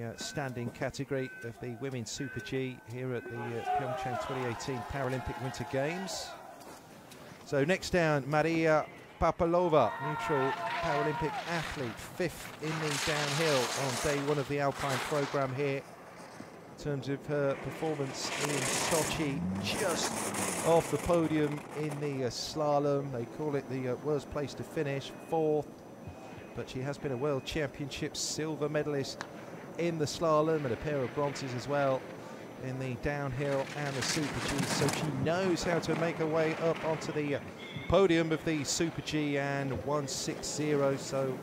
the standing category of the Women's Super G here at the PyeongChang 2018 Paralympic Winter Games. So next down, Mariia PAPULOVA, neutral Paralympic athlete, 5th in the downhill on day 1 of the Alpine program here. In terms of her performance in Sochi, just off the podium in the slalom. They call it the worst place to finish, 4th. But she has been a World Championship silver medalist in the slalom and a pair of bronzes as well in the downhill and the Super G. So she knows how to make her way up onto the podium of the Super G, and 1:60, so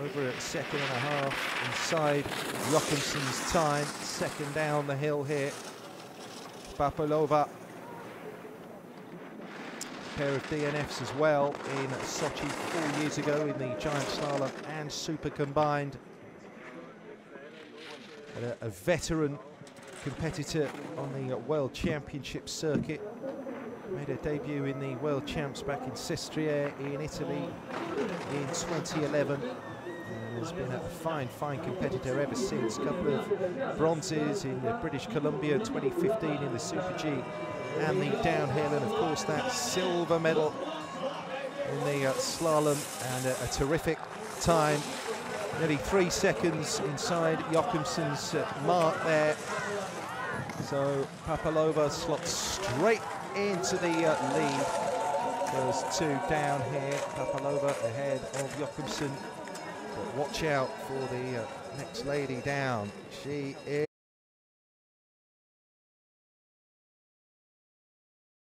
over a second and a half inside Jochumsen's time. Second down the hill here. PAPULOVA. Pair of DNFs as well in Sochi 4 years ago in the giant slalom and super combined. But a veteran competitor on the World Championship circuit. Made her debut in the World Champs back in Sestriere in Italy in 2011. And has been a fine competitor ever since. Couple of bronzes in British Columbia 2015 in the Super G and the downhill, and of course that silver medal in the slalom, and a terrific time. Nearly 3 seconds inside Jochumsen's mark there. So PAPULOVA slots straight into the lead. Goes 2 down here. PAPULOVA ahead of Jochumsen. But watch out for the next lady down. She is